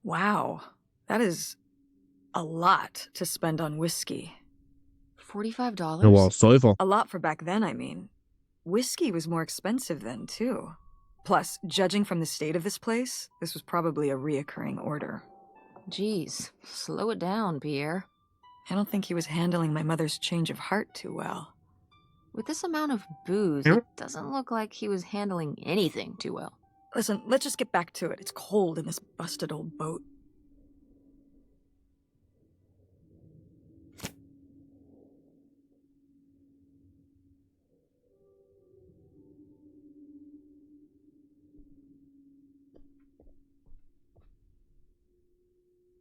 Wow, that is a lot to spend on whiskey. $45? Ja, war Säufer. A lot for back then, I mean. Whiskey was more expensive then, too. Plus, judging from the state of this place, this was probably a reoccurring order. Geez, slow it down, Pierre. I don't think he was handling my mother's change of heart too well. With this amount of booze, it doesn't look like he was handling anything too well. Listen, let's just get back to it. It's cold in this busted old boat.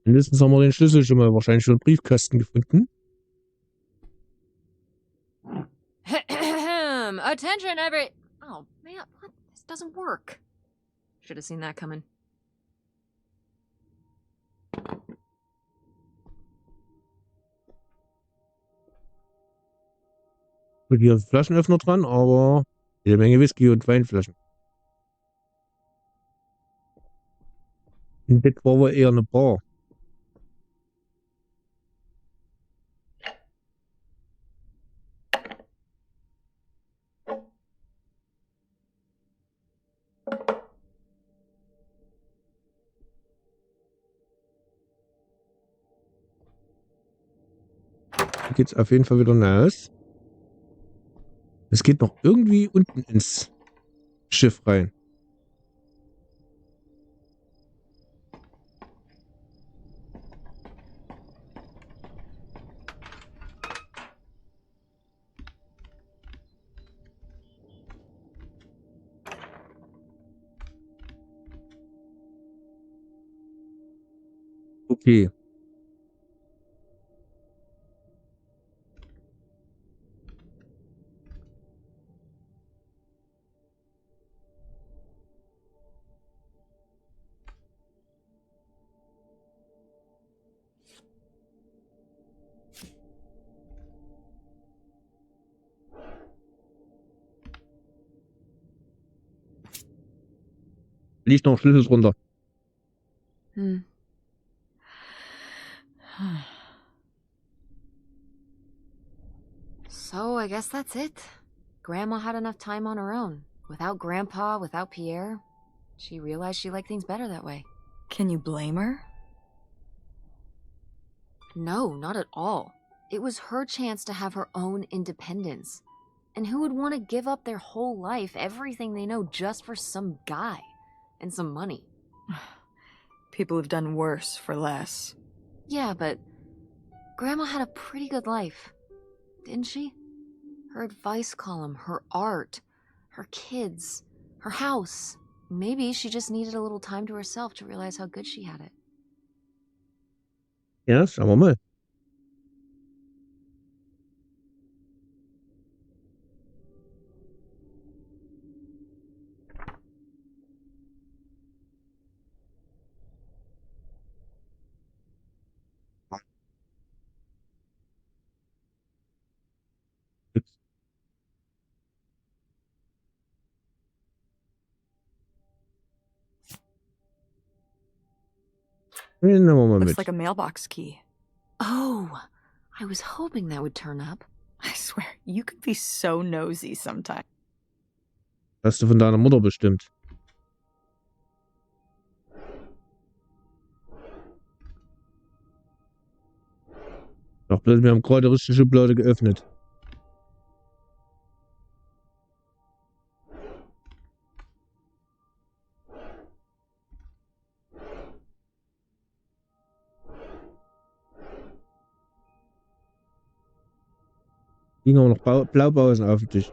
Mindestens haben wir den Schlüssel schon mal wahrscheinlich schon im Briefkasten gefunden. Attention, every... Oh, man, what? This doesn't work. Should have seen that coming. Gut, hier ist Flaschenöffner dran, aber jede Menge Whisky und Weinflaschen. Im Bett war wohl eher eine Bar. Hier geht's auf jeden Fall wieder raus. Es geht noch irgendwie unten ins Schiff rein. Okay. Liegt noch ein Schlüssel drunter. So, I guess that's it. Grandma had enough time on her own. Without Grandpa, without Pierre. She realized she liked things better that way. Can you blame her? No, not at all. It was her chance to have her own independence. And who would want to give up their whole life, everything they know, just for some guy and some money? People have done worse for less. Yeah, but Grandma had a pretty good life, didn't she? Her advice column, her art, her kids, her house. Maybe she just needed a little time to herself to realize how good she had it. Ja, schauen wir mal. Den nehmen wir mal Looks mit. like a mailbox key. Oh, I was hoping that would turn up. I swear, you could be so nosy sometimes. Hast du von deiner Mutter bestimmt. Doch blöd, wir haben gerade die richtige Schublade geöffnet. Liegen aber noch Blaupausen auf dem Tisch.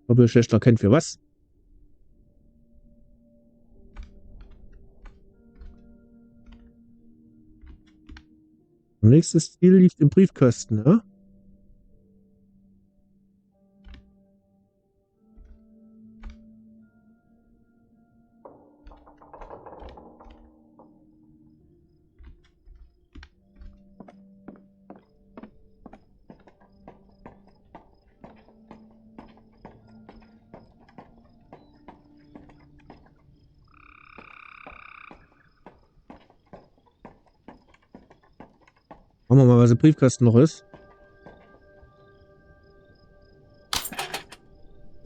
Ob ihr schlecht erkennt für was? Nächstes Ziel liegt im Briefkasten, ja? Schauen wir mal, was im Briefkasten noch ist.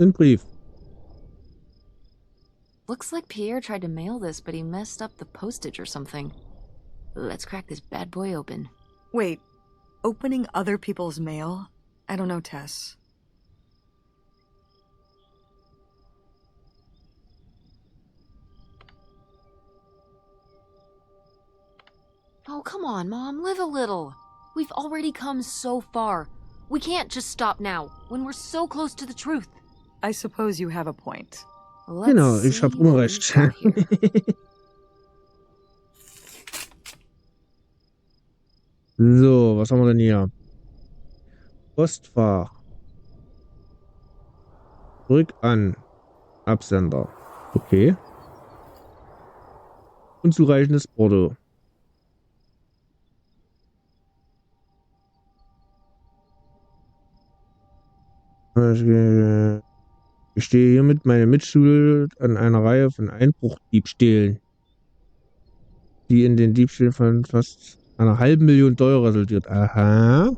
Ein Brief. Looks like Pierre tried to mail this, but he messed up the postage or something. Let's crack this bad boy open. Wait, opening other people's mail? I don't know, Tess. Oh, come on, Mom, live a little. We've already come so far. We can't just stop now, when we're so close to the truth. I suppose you have a point. Let's Genau, ich see habe immer what recht. we've got here. So, was haben wir denn hier? Postfach. Zurück an. Absender. Okay. Unzureichendes Porto. Ich stehe hiermit meine Mitschuld an einer Reihe von Einbruchdiebstählen, die in den Diebstählen von fast einer halben Million Dollar resultiert. Aha.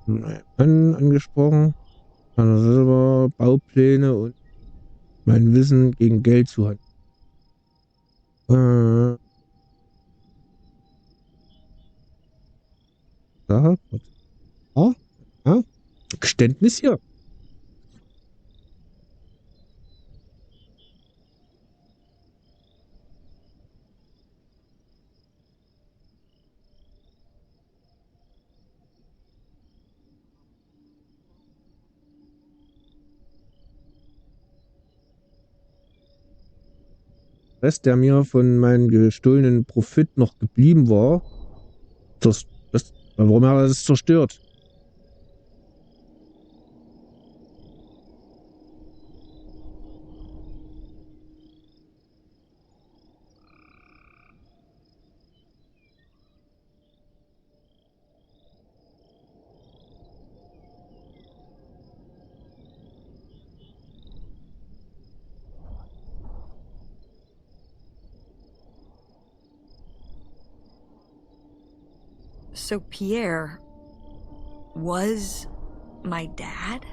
Mann angesprochen. Meiner Silber, Baupläne und mein Wissen gegen Geld zu handeln. Sache. Ja. Geständnis hier. Rest, der mir von meinem gestohlenen Profit noch geblieben war, warum hat er das zerstört? So Pierre was my dad?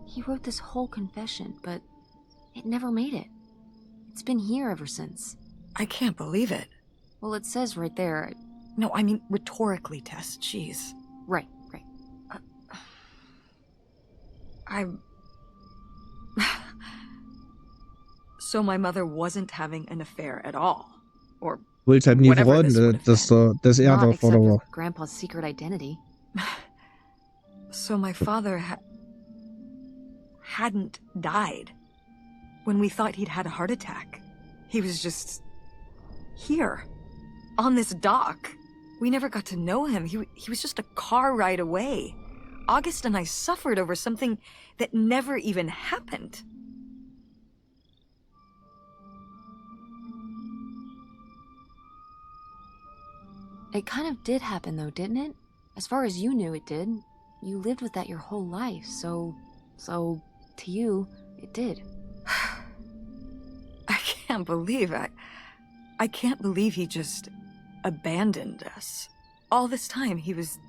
He wrote this whole confession, but it never made it. It's been here ever since. I can't believe it. Well, it says right there. No, I mean rhetorically, Tess. Jeez. Right. So my mother wasn't having an affair at all? Or Ich wollte halt nie whatever this verraten, would have dass er Not der except Vater war. with Grandpa's secret identity. So my father hadn't died when we thought he'd had a heart attack. He was just here, on this dock. We never got to know him. He was just a car ride away. August and I suffered over something that never even happened. It kind of did happen though, didn't it? As far as you knew, it did. You lived with that your whole life, so to you, it did. I can't believe I can't believe he just abandoned us. All this time he was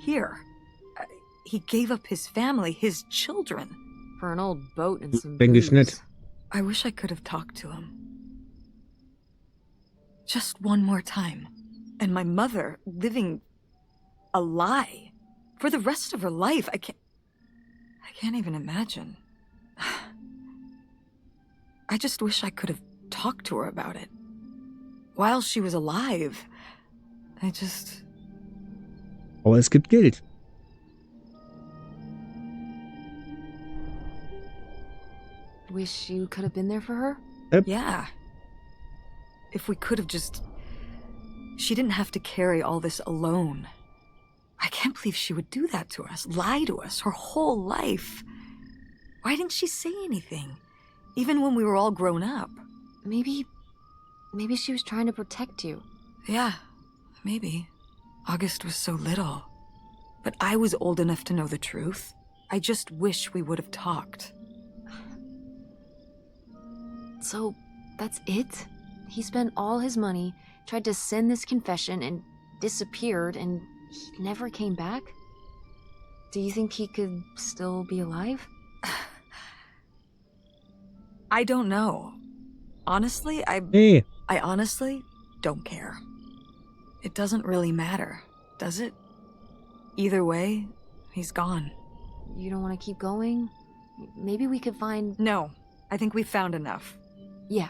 here. He gave up his family, his children. For an old boat and some Denke ich nicht. booze. I wish I could have talked to him. Just one more time. And my mother living a lie for the rest of her life. I can't even imagine. I just wish I could have talked to her about it. While she was alive. Aber es gibt Geld. Wish you could have been there for her? Yeah. If we could have just... She didn't have to carry all this alone. I can't believe she would do that to us, lie to us, her whole life. Why didn't she say anything? Even when we were all grown up. Maybe she was trying to protect you. Yeah, maybe. August was so little. But I was old enough to know the truth. I just wish we would have talked. So, that's it? He spent all his money, tried to send this confession, and disappeared, and he never came back? Do you think he could still be alive? I don't know. Honestly, Hey, I honestly don't care. It doesn't really matter, does it? Either way, he's gone. You don't want to keep going? Maybe we could find... No, I think we found enough. Yeah.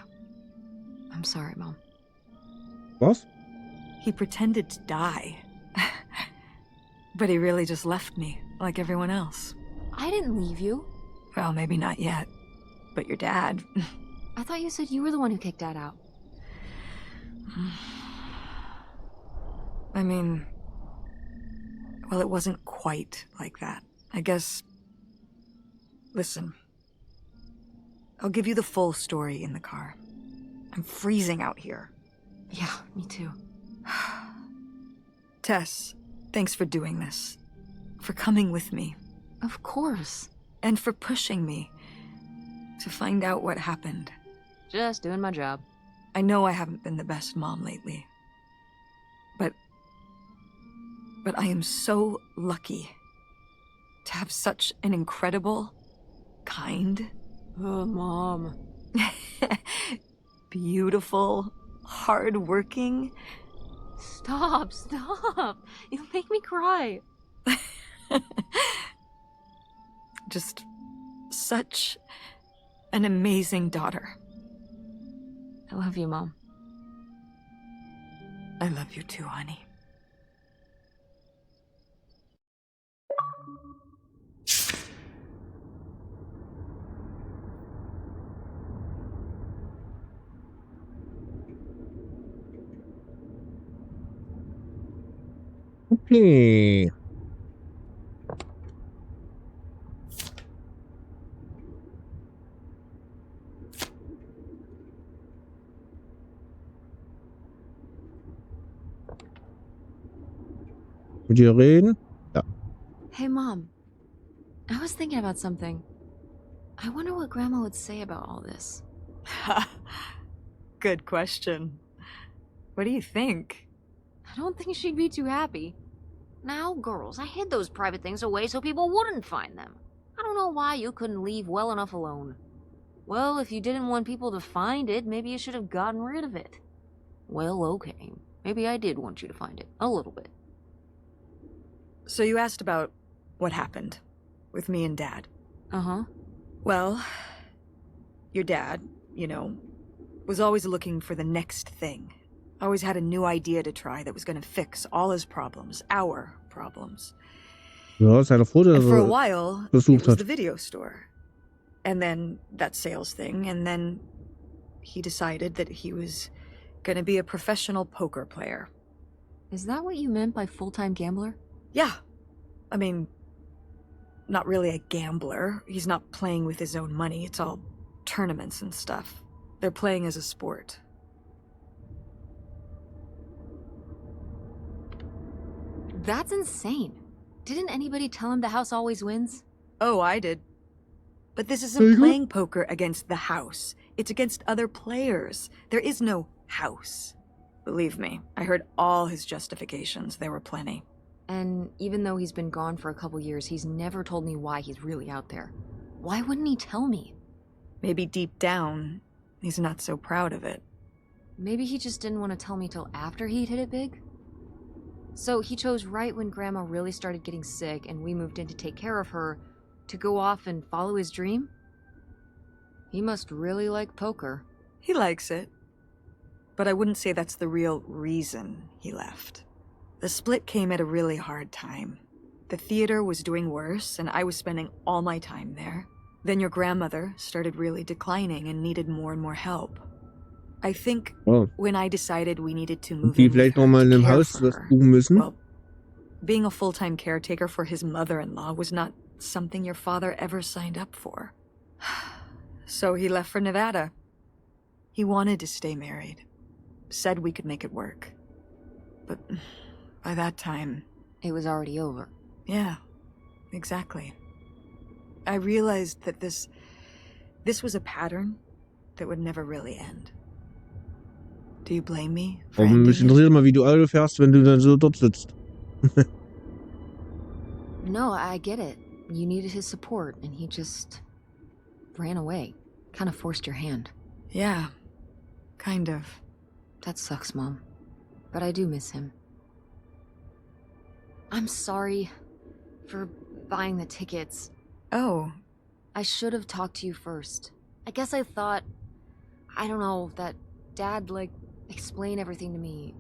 I'm sorry, Mom. was? He pretended to die. But he really just left me, like everyone else. I didn't leave you. Well, maybe not yet. But your dad... I thought you said you were the one who kicked Dad out. I mean... Well, it wasn't quite like that. I guess... Listen. I'll give you the full story in the car. I'm freezing out here. Yeah, me too. Tess, thanks for doing this. For coming with me. Of course. And for pushing me to find out what happened. Just doing my job. I know I haven't been the best mom lately. But I am so lucky to have such an incredible, kind, Oh, Mom. beautiful, hardworking... Stop. You make me cry. just such an amazing daughter. I love you, Mom. I love you too, honey. Okay. Mit dir reden? Ja. Hey, Mom. I was thinking about something. I wonder what Grandma would say about all this. Good question. What do you think? I don't think she'd be too happy. Now, girls, I hid those private things away so people wouldn't find them. I don't know why you couldn't leave well enough alone. Well, if you didn't want people to find it, maybe you should have gotten rid of it. Well, okay. Maybe I did want you to find it. A little bit. So you asked about what happened with me and Dad. Uh-huh. Well, your dad, you know, was always looking for the next thing. Always had a new idea to try that was going to fix all his problems, our problems. Ja, sei doch froh, dass And for a er while, it versucht was hat. the video store. And then that sales thing, and then he decided that he was going to be a professional poker player. Is that what you meant by full-time gambler? Yeah. I mean, not really a gambler. He's not playing with his own money. It's all tournaments and stuff. They're playing as a sport. That's insane. Didn't anybody tell him the house always wins? Oh, I did. But this There isn't you go. playing poker against the house. It's against other players. There is no house. Believe me, I heard all his justifications. There were plenty. And even though he's been gone for a couple years, he's never told me why he's really out there. Why wouldn't he tell me? Maybe deep down, he's not so proud of it. Maybe he just didn't want to tell me till after he'd hit it big? So he chose right when Grandma really started getting sick and we moved in to take care of her to go off and follow his dream? He must really like poker. He likes it. But I wouldn't say that's the real reason he left. The split came at a really hard time. The theater was doing worse, and I was spending all my time there. Then your grandmother started really declining and needed more and more help. I think Oh. when I decided we needed to move Die in with vielleicht her noch mal in to einem care Haus for was her, buchen müssen. well, being a full-time caretaker for his mother-in-law was not something your father ever signed up for. So he left for Nevada. He wanted to stay married. Said we could make it work. But by that time... It was already over. Yeah, exactly. I realized that this was a pattern. that would never really end. Do you blame me for Aber mich ending it? interessiert mal, wie du Auto fährst, wenn du dann so dort sitzt. No, I get it. You needed his support, and he just ran away. Kind of forced your hand. Yeah, kind of. That sucks, Mom. But I do miss him. I'm sorry for buying the tickets. Oh, I should have talked to you first. I guess I thought, I don't know, that Dad, explain everything to me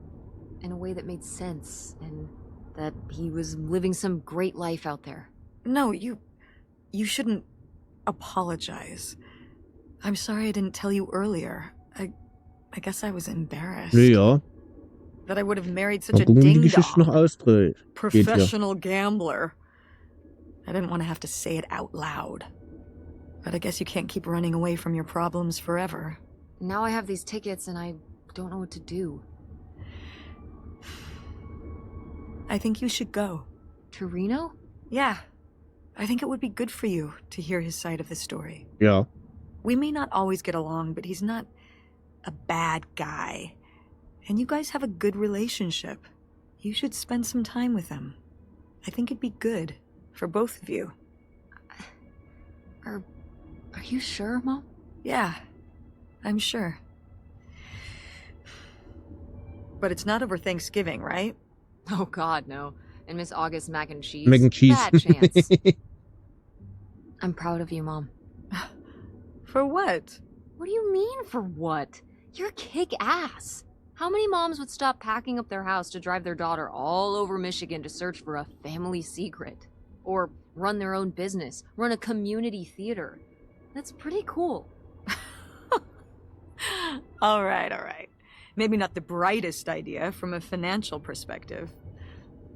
in a way that made sense, and that he was living some great life out there. no, you shouldn't apologize. I'm sorry I didn't tell you earlier. I guess I was embarrassed. Ja, That I would have married such mal a gucken, wie die Geschichte noch ding-dong. ausdreht. Geht hier. Professional gambler. I didn't want to have to say it out loud. But I guess you can't keep running away from your problems forever. Now I have these tickets, and I don't know what to do. I think you should go. To Reno? Yeah. I think it would be good for you to hear his side of the story. Ja. We may not always get along, but he's not a bad guy. And you guys have a good relationship. You should spend some time with him. I think it'd be good for both of you. Are you sure, Mom? Yeah, I'm sure. But it's not over Thanksgiving, right? Oh, God, no. And Miss August mac and cheese? Mac and cheese. Bad chance. I'm proud of you, Mom. For what? What do you mean, for what? You're kick-ass. How many moms would stop packing up their house to drive their daughter all over Michigan to search for a family secret? Or run their own business, run a community theater? That's pretty cool. All right. Maybe not the brightest idea from a financial perspective,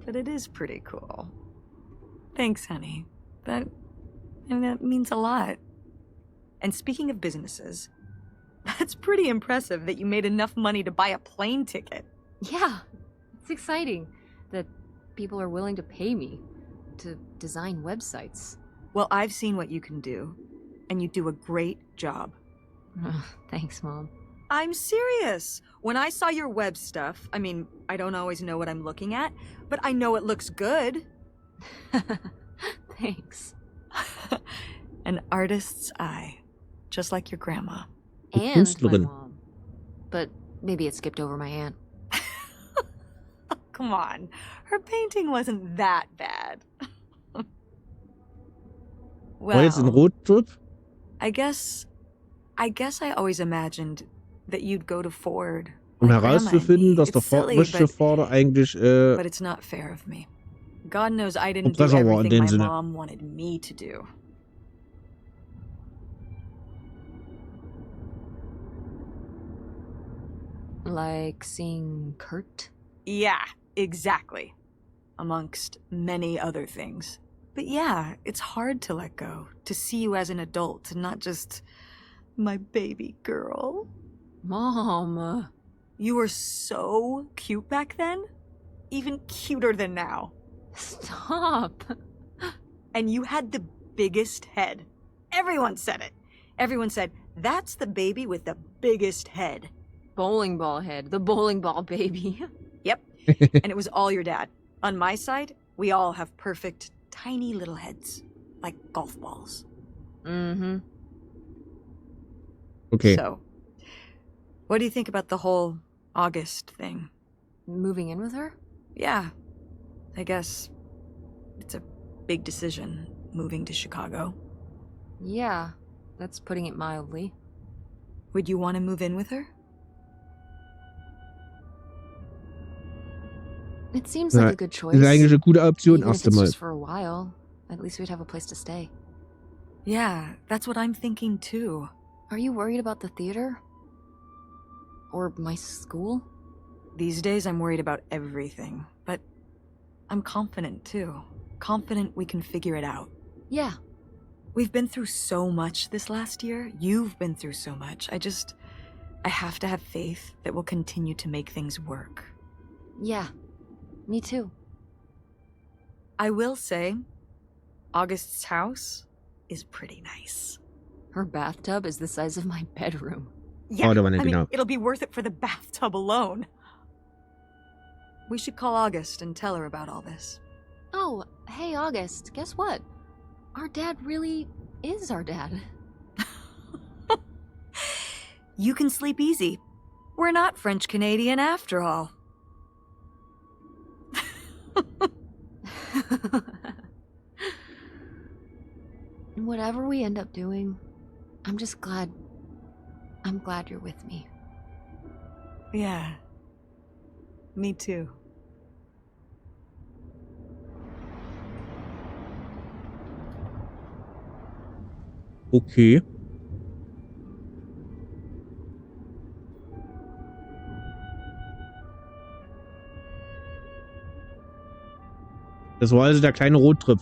but it is pretty cool. Thanks, honey. That means a lot. And speaking of businesses, that's pretty impressive that you made enough money to buy a plane ticket. Yeah, it's exciting that people are willing to pay me to design websites. Well, I've seen what you can do, and you do a great job. Thanks, Mom. I'm serious. When I saw your web stuff, I mean, I don't always know what I'm looking at, but I know it looks good. Thanks. An artist's eye, just like your grandma. And my Künstlerin. mom. But maybe it skipped over my aunt. Come on, her painting wasn't that bad. War jetzt ein Well, Roadtrip? I guess I always imagined that you'd go to Ford. Um like Grandma and herauszufinden, me. dass der It's silly, richtige Vater eigentlich but it's not fair of me. God knows I didn't do Oppressor war in everything dem my Sinne. mom wanted me to do. Like seeing Kurt? Yeah, exactly. Amongst many other things. But yeah, it's hard to let go, to see you as an adult, and not just my baby girl. Mom. You were so cute back then, even cuter than now. Stop. And you had the biggest head. Everyone said it. Everyone said, that's the baby with the biggest head. Bowling ball head. The bowling ball baby. Yep. And it was all your dad. On my side, we all have perfect, tiny little heads. Like golf balls. Mm-hmm. Okay. So, what do you think about the whole August thing? Moving in with her? Yeah, I guess it's a big decision, moving to Chicago. Yeah, that's putting it mildly. Would you want to move in with her? It seems Ja, like a good choice. Ist eigentlich eine gute Option, Even if erst it's einmal. just for a while, at least we'd have a place to stay. Yeah, that's what I'm thinking too. Are you worried about the theater? Or my school? These days I'm worried about everything, but I'm confident too. Confident we can figure it out. Yeah. We've been through so much this last year. You've been through so much. I have to have faith that we'll continue to make things work. Yeah. Me too. I will say, August's house is pretty nice. Her bathtub is the size of my bedroom. Yeah, der war I nicht mean, genau. it'll be worth it for the bathtub alone. We should call August and tell her about all this. Oh, hey August, guess what? Our dad really is our dad. You can sleep easy. We're not French-Canadian after all. Whatever we end up doing, I'm just glad. I'm glad you're with me. Yeah. Me too. Okay. Das war also der kleine Roadtrip.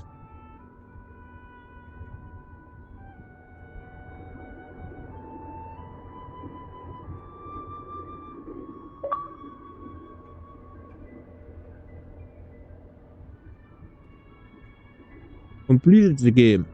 Completed the game.